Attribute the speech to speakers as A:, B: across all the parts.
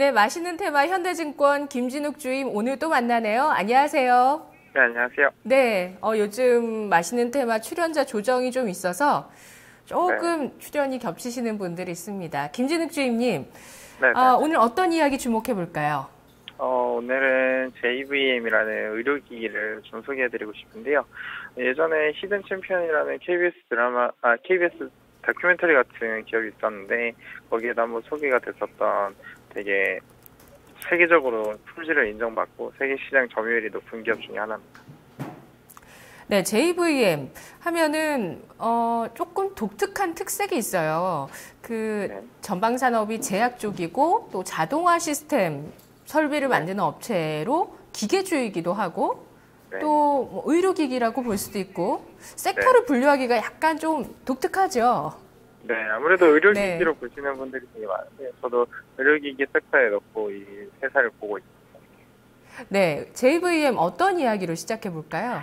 A: 네, 맛있는 테마 현대증권 김진욱 주임 오늘 또 만나네요. 안녕하세요.
B: 네, 안녕하세요.
A: 네, 요즘 맛있는 테마 출연자 조정이 좀 있어서 조금
B: 네.
A: 출연이 겹치시는 분들이 있습니다. 김진욱 주임님,
B: 네, 네.
A: 오늘 어떤 이야기 주목해 볼까요?
B: 오늘은 JVM이라는 의료기기를 좀 소개해드리고 싶은데요. 예전에 히든 챔피언이라는 KBS 다큐멘터리 같은 기업이 있었는데, 거기에도 한번 소개가 됐었던 되게 세계적으로 품질을 인정받고 세계 시장 점유율이 높은 기업 중에 하나입니다.
A: 네, JVM 하면은 조금 독특한 특색이 있어요.
B: 네.
A: 전방 산업이 제약 쪽이고 또 자동화 시스템 설비를 만드는 업체로 기계주이기도 하고
B: 네.
A: 또 뭐 의료기기라고 볼 수도 있고 섹터를 분류하기가 약간 좀 독특하죠.
B: 네, 아무래도 의료기기로
A: 네.
B: 보시는 분들이 되게 많은데, 저도 의료기기 섹터에 넣고 이 회사를 보고 있습니다.
A: 네, JVM 어떤 이야기로 시작해 볼까요?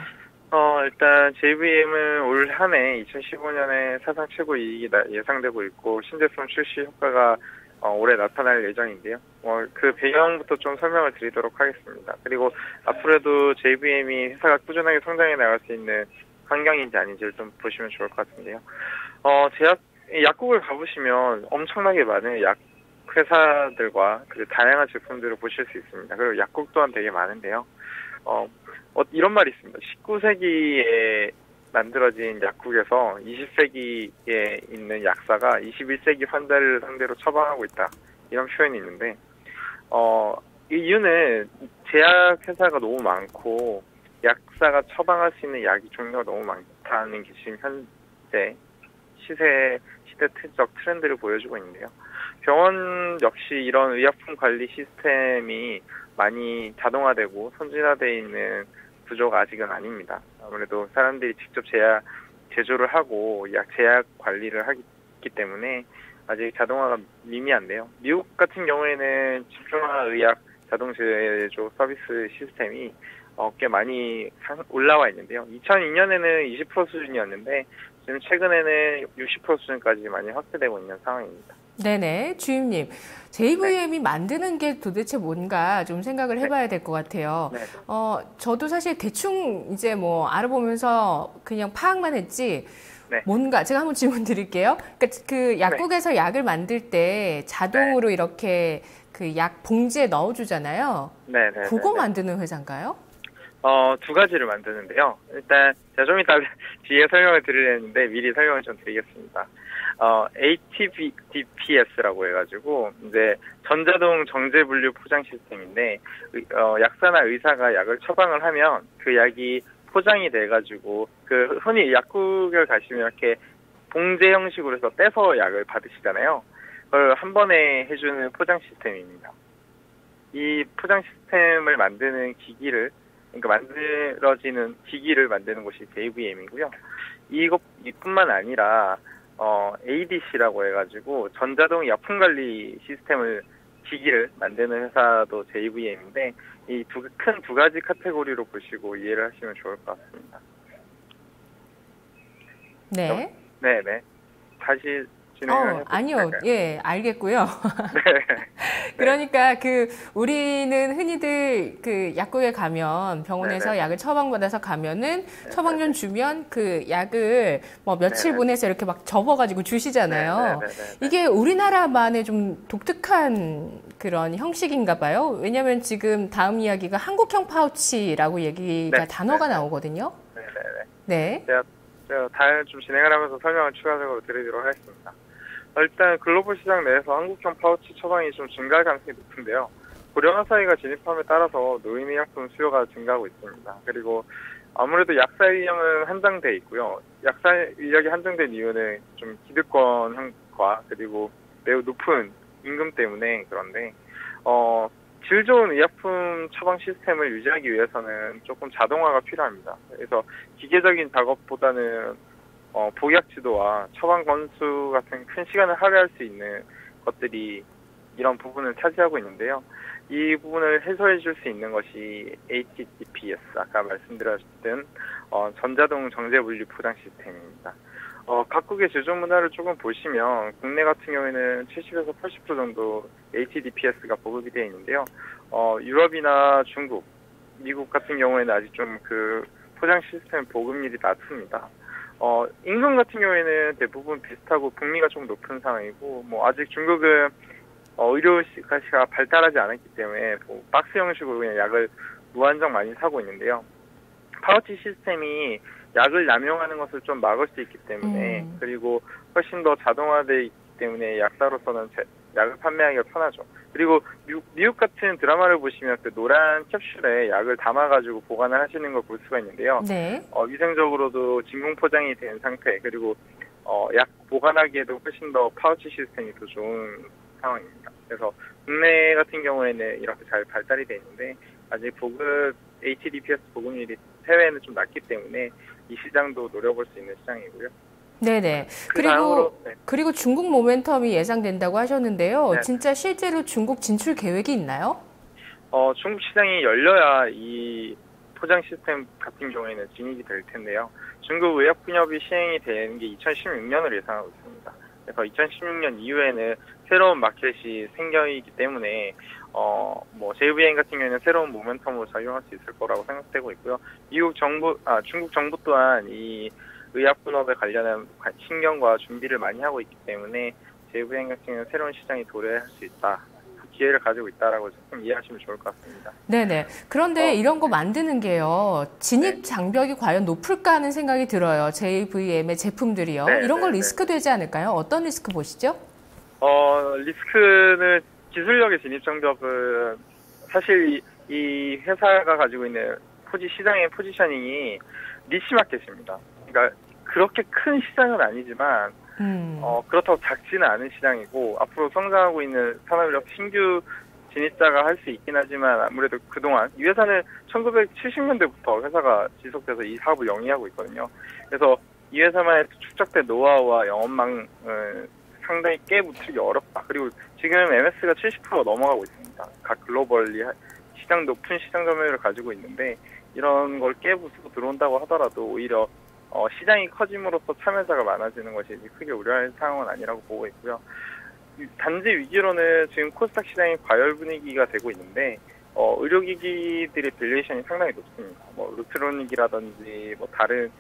B: 일단 JVM은 올 한 해 2015년에 사상 최고 이익이 예상되고 있고, 신제품 출시 효과가 올해 나타날 예정인데요. 그 배경부터 좀 설명을 드리도록 하겠습니다. 그리고 앞으로도 JVM이 회사가 꾸준하게 성장해 나갈 수 있는 환경인지 아닌지를 좀 보시면 좋을 것 같은데요. 약국을 가보시면 엄청나게 많은 약 회사들과 그 다양한 제품들을 보실 수 있습니다. 그리고 약국 또한 되게 많은데요. 이런 말이 있습니다. 19세기에 만들어진 약국에서 20세기에 있는 약사가 21세기 환자를 상대로 처방하고 있다. 이런 표현이 있는데, 이 이유는 제약 회사가 너무 많고, 약사가 처방할 수 있는 약이 종류가 너무 많다는 게 지금 현재 시대적 트렌드를 보여주고 있는데요. 병원 역시 이런 의약품 관리 시스템이 많이 자동화되고 선진화되어 있는 구조가 아직은 아닙니다. 아무래도 사람들이 직접 제조를 하고 제약 관리를 하기 때문에 아직 자동화가 미미한데요. 미국 같은 경우에는 집중화 의학 자동 제조 서비스 시스템이 꽤 많이 올라와 있는데요. 2002년에는 20% 수준이었는데 지금 최근에는 60% 수준까지 많이 확대되고 있는 상황입니다.
A: 네네, 주임님. JVM이 만드는 게 도대체 뭔가 좀 생각을 해봐야 될 것 같아요.
B: 네.
A: 저도 사실 대충 이제 뭐 알아보면서 그냥 파악만 했지,
B: 네.
A: 뭔가, 제가 한번 질문 드릴게요. 그러니까 그 약국에서 약을 만들 때 자동으로 이렇게 그 약 봉지에 넣어주잖아요.
B: 네.
A: 그거 만드는 회사인가요?
B: 두 가지를 만드는데요. 일단 제가 좀 이따 뒤에 설명을 드리려는데 미리 설명을 좀 드리겠습니다. ATDPS라고 해가지고 이제 전자동 정제 분류 포장 시스템인데, 약사나 의사가 약을 처방을 하면 그 약이 포장이 돼가지고 그 흔히 약국을 가시면 이렇게 봉제 형식으로 해서 떼서 약을 받으시잖아요. 그걸 한 번에 해주는 포장 시스템입니다. 이 포장 시스템을 만드는 그러니까 만들어지는 기기를 만드는 곳이 JVM이고요. 이뿐만 아니라 ADC라고 해가지고 전자동 약품 관리 기기를 만드는 회사도 JVM인데, 이 큰 두 가지 카테고리로 보시고 이해를 하시면 좋을 것 같습니다.
A: 네.
B: 네네. 다시 진행을 해볼까요?
A: 아니요. 예, 알겠고요.
B: 네.
A: 그러니까 우리는 흔히들 그 약국에 가면 병원에서
B: 네네.
A: 약을 처방받아서 가면은
B: 네네.
A: 처방전 주면 그 약을 뭐 며칠
B: 네네.
A: 보내서 이렇게 막 접어가지고 주시잖아요.
B: 네네.
A: 이게 우리나라만의 좀 독특한 그런 형식인가 봐요. 왜냐면 지금 다음 이야기가 한국형 파우치라고 얘기가 단어가 나오거든요.
B: 네네네.
A: 네.
B: 제가 다 좀 진행을 하면서 설명을 추가적으로 드리도록 하겠습니다. 일단 글로벌 시장 내에서 한국형 파우치 처방이 좀 증가할 가능성이 높은데요. 고령화 사회가 진입함에 따라서 노인의약품 수요가 증가하고 있습니다. 그리고 아무래도 약사 인력은 한정돼 있고요. 약사 인력이 한정된 이유는 좀 기득권과 그리고 매우 높은 임금 때문에 그런데, 질 좋은 의약품 처방 시스템을 유지하기 위해서는 조금 자동화가 필요합니다. 그래서 기계적인 작업보다는 복약 지도와 처방 건수 같은 큰 시간을 할애할 수 있는 것들이 이런 부분을 차지하고 있는데요. 이 부분을 해소해 줄 수 있는 것이 HTTPS, 아까 말씀드렸던 전자동 정제 분류 포장 시스템입니다. 각국의 제조 문화를 조금 보시면 국내 같은 경우에는 70에서 80% 정도 HDPS가 보급이 되어 있는데요. 유럽이나 중국, 미국 같은 경우에는 아직 좀 그 포장 시스템 보급률이 낮습니다. 임금 같은 경우에는 대부분 비슷하고 북미가 좀 높은 상황이고, 뭐 아직 중국은 의료가 발달하지 않았기 때문에 뭐 박스 형식으로 그냥 약을 무한정 많이 사고 있는데요. 파우치 시스템이 약을 남용하는 것을 좀 막을 수 있기 때문에 그리고 훨씬 더 자동화되어 있기 때문에 약사로서는 약을 판매하기가 편하죠. 그리고 미국 같은 드라마를 보시면 그 노란 캡슐에 약을 담아가지고 보관을 하시는 걸 볼 수가 있는데요.
A: 네.
B: 위생적으로도 진공 포장이 된 상태 그리고 약 보관하기에도 훨씬 더 파우치 시스템이 더 좋은 상황입니다. 그래서 국내 같은 경우에는 이렇게 잘 발달이 되어 있는데 아직 HDPS 보급률이 해외에는 좀 낮기 때문에 이 시장도 노려볼 수 있는 시장이고요.
A: 네네. 그리고 중국 모멘텀이 예상된다고 하셨는데요. 네. 진짜 실제로 중국 진출 계획이 있나요?
B: 중국 시장이 열려야 이 포장 시스템 같은 경우에는 진입이 될 텐데요. 중국 의약분협이 시행이 되는 게 2016년으로 예상하고 있습니다. 그래서 2016년 이후에는 새로운 마켓이 생기기 때문에 뭐 JVM 같은 경우에는 새로운 모멘텀으로 작용할 수 있을 거라고 생각되고 있고요. 중국 정부 또한 이 의약분업에 관련한 신경과 준비를 많이 하고 있기 때문에 JVM 같은 경우는 새로운 시장이 도래할 수 있다. 기회를 가지고 있다라고 좀 이해하시면 좋을 것 같습니다.
A: 네네. 그런데 이런 거 만드는 게요. 진입 장벽이 과연 높을까 하는 생각이 들어요. JVM의 제품들이요. 이런 걸 리스크 되지 않을까요? 어떤 리스크 보시죠?
B: 리스크는 기술력의 진입 장벽은 사실 이 회사가 가지고 있는 시장의 포지셔닝이 니시 마켓입니다. 그러니까 그렇게 큰 시장은 아니지만 그렇다고 작지는 않은 시장이고 앞으로 성장하고 있는 산업인력 신규 진입자가 할 수 있긴 하지만 아무래도 그동안 이 회사는 1970년대부터 회사가 지속돼서 이 사업을 영위하고 있거든요. 그래서 이 회사만의 축적된 노하우와 영업망을 상당히 깨부수기 어렵다. 그리고 지금 MS가 70%가 넘어가고 있습니다. 각 글로벌리 높은 시장 점유율을 가지고 있는데 이런 걸 깨부수고 들어온다고 하더라도 오히려 시장이 커짐으로써 참여자가 많아지는 것이 크게 우려할 상황은 아니라고 보고 있고요. 단지 위기로는 지금 코스닥 시장이 과열 분위기가 되고 있는데 의료기기들의 밸류에이션이 상당히 높습니다. 뭐 루트로닉이라든지 뭐 다른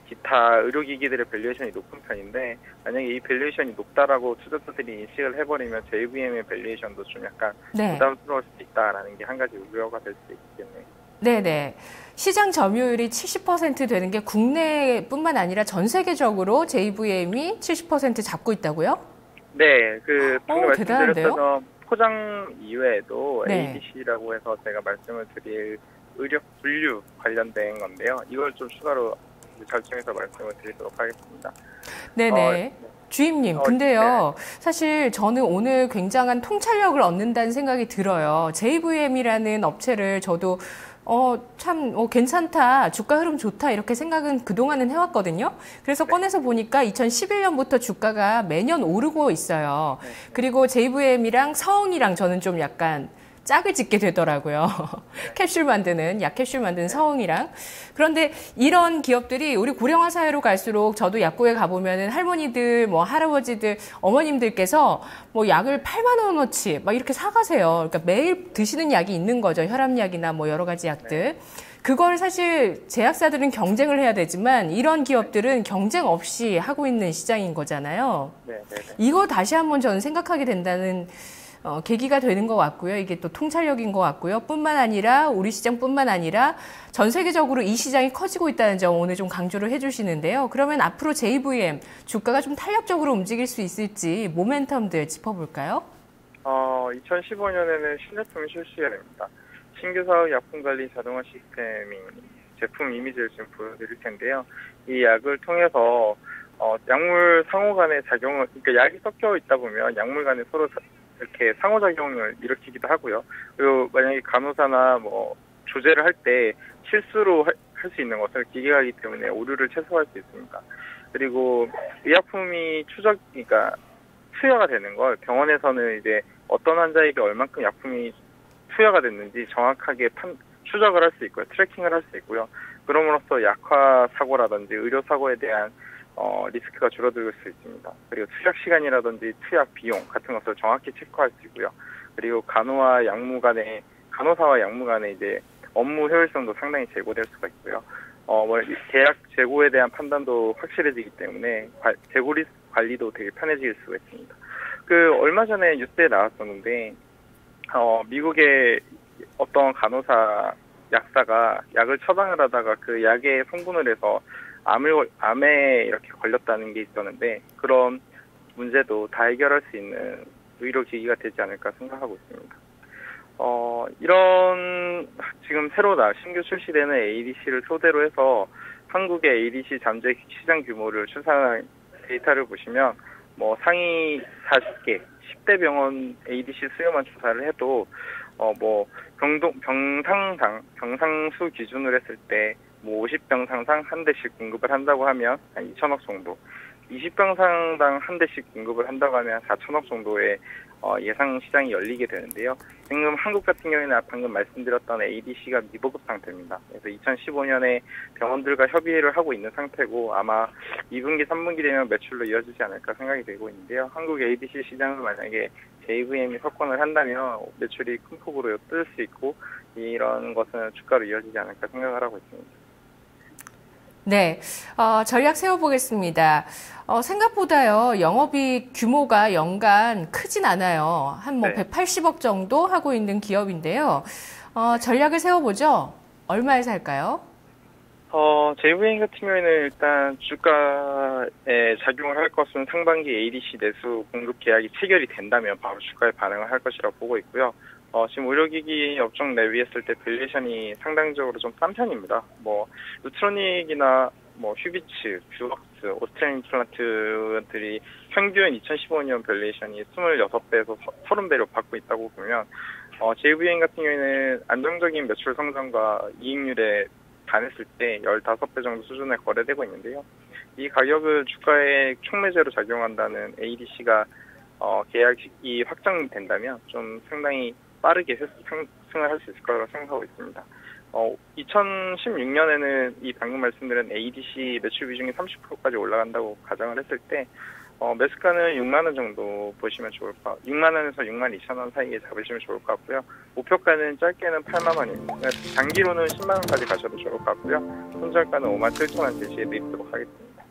B: 기타 의료기기들의 밸류에이션이 높은 편인데 만약에 이 밸류에이션이 높다라고 투자자들이 인식을 해버리면 JVM의 밸류에이션도 좀 약간 부담스러울 수도 있다라는 게 한 가지 우려가 될 수 있기 때문에.
A: 네네. 시장 점유율이 70% 되는 게 국내뿐만 아니라 전 세계적으로 JVM이 70% 잡고 있다고요?
B: 네, 방금
A: 말씀드렸던
B: 포장 이외에도 ADC라고 해서 제가 말씀을 드릴 의료 분류 관련된 건데요. 이걸 좀 추가로 결정해서 말씀을 드리도록 하겠습니다.
A: 네네. 주임님, 근데요, 사실 저는 오늘 굉장한 통찰력을 얻는다는 생각이 들어요. JVM이라는 업체를 저도 괜찮다, 주가 흐름 좋다, 이렇게 생각은 그동안은 해왔거든요. 그래서 꺼내서 보니까 2011년부터 주가가 매년 오르고 있어요. 그리고 JVM이랑 서흥이랑 저는 좀 약간 짝을 짓게 되더라고요. 캡슐 만드는, 약캡슐 만드는 서흥이랑. 그런데 이런 기업들이 우리 고령화 사회로 갈수록 저도 약국에 가보면은 할머니들, 뭐 할아버지들, 어머님들께서 뭐 약을 8만 원어치 막 이렇게 사가세요. 그러니까 매일 드시는 약이 있는 거죠. 혈압약이나 뭐 여러 가지 약들. 그걸 사실 제약사들은 경쟁을 해야 되지만 이런 기업들은 경쟁 없이 하고 있는 시장인 거잖아요. 이거 다시 한번 저는 생각하게 된다는 계기가 되는 것 같고요. 이게 또 통찰력인 것 같고요. 뿐만 아니라 우리 시장뿐만 아니라 전 세계적으로 이 시장이 커지고 있다는 점 오늘 좀 강조를 해주시는데요. 그러면 앞으로 JVM 주가가 좀 탄력적으로 움직일 수 있을지 모멘텀들 짚어볼까요?
B: 2015년에는 신제품이 출시가 됩니다. 신규 사업 약품관리 자동화 시스템인 제품 이미지를 지금 보여드릴 텐데요. 이 약을 통해서 약물 상호 간의 작용을, 그러니까 약이 섞여 있다 보면 약물 간에 서로 이렇게 상호작용을 일으키기도 하고요. 그리고 만약에 간호사나 뭐 조제를 할 때 실수로 할 수 있는 것을 기계가 하기 때문에 오류를 최소화할 수 있습니다. 그리고 의약품이 그러니까 투여가 되는 걸 병원에서는 이제 어떤 환자에게 얼만큼 약품이 투여가 됐는지 정확하게 추적을 할 수 있고요. 트래킹을 할 수 있고요. 그럼으로써 약화 사고라든지 의료 사고에 대한 리스크가 줄어들 수 있습니다. 그리고 투약 시간이라든지 투약 비용 같은 것을 정확히 체크할 수 있고요. 그리고 간호사와 양무 간의 이제 업무 효율성도 상당히 제고될 수가 있고요. 계약 재고에 대한 판단도 확실해지기 때문에 재고 리스크 관리도 되게 편해질 수가 있습니다. 얼마 전에 뉴스에 나왔었는데, 미국의 어떤 간호사 약사가 약을 처방을 하다가 그 약에 성분을 해서 암에 이렇게 걸렸다는 게 있었는데, 그런 문제도 다 해결할 수 있는 의료기기가 되지 않을까 생각하고 있습니다. 이런 지금 신규 출시되는 ADC를 토대로 해서 한국의 ADC 잠재 시장 규모를 추산한 데이터를 보시면 상위 40개, 10대 병원 ADC 수요만 조사를 해도 병상수 기준으로 했을 때 50병상당 한 대씩 공급을 한다고 하면 한 2천억 정도, 20병상당 한 대씩 공급을 한다고 하면 4천억 정도의 예상 시장이 열리게 되는데요. 지금 한국 같은 경우에는 방금 말씀드렸던 ADC가 미보급 상태입니다. 그래서 2015년에 병원들과 협의를 하고 있는 상태고, 아마 2분기, 3분기 되면 매출로 이어지지 않을까 생각이 되고 있는데요. 한국 ADC 시장을 만약에 JVM이 석권을 한다면 매출이 큰 폭으로 뜰 수 있고, 이런 것은 주가로 이어지지 않을까 생각을 하고 있습니다.
A: 네, 전략 세워보겠습니다. 생각보다요, 영업이익 규모가 연간 크진 않아요. 한
B: 네.
A: 180억 정도 하고 있는 기업인데요. 전략을 세워보죠. 얼마에 살까요?
B: JVM 같은 경우에는 일단 주가에 작용을 할 것은 상반기 ADC 내수 공급 계약이 체결이 된다면 바로 주가에 반응을 할 것이라고 보고 있고요. 지금 의료기기 업종 내비했을 때 밸류에이션이 상당적으로 좀 싼 편입니다. 루트로닉이나 휴비츠, 뷰럭스, 오스트리안 임플란트들이 평균 2015년 밸류에이션이 26배에서 30배로 받고 있다고 보면, JVM 같은 경우에는 안정적인 매출 성장과 이익률에 반했을 때 15배 정도 수준에 거래되고 있는데요. 이 가격을 주가에 촉매제로 작용한다는 ADC가 계약이 확정된다면 좀 상당히 빠르게 상승을 할 수 있을 거라고 생각하고 있습니다. 2016년에는 이 방금 말씀드린 ADC 매출 비중이 30%까지 올라간다고 가정을 했을 때, 매수가는 6만 원 정도 보시면 6만 원에서 6만 2천 원 사이에 잡으시면 좋을 것 같고요. 목표가는 짧게는 8만 원입니다. 장기로는 10만 원까지 가셔도 좋을 것 같고요. 손절가는 5만 7천 원 제시해 드리도록 하겠습니다.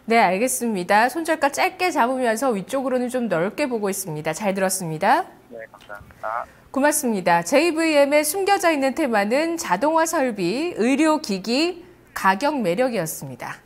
A: 네, 알겠습니다. 손절가 짧게 잡으면서 위쪽으로는 좀 넓게 보고 있습니다. 잘 들었습니다.
B: 네, 감사합니다.
A: 고맙습니다. JVM에 숨겨져 있는 테마는 자동화 설비, 의료기기, 가격 매력이었습니다.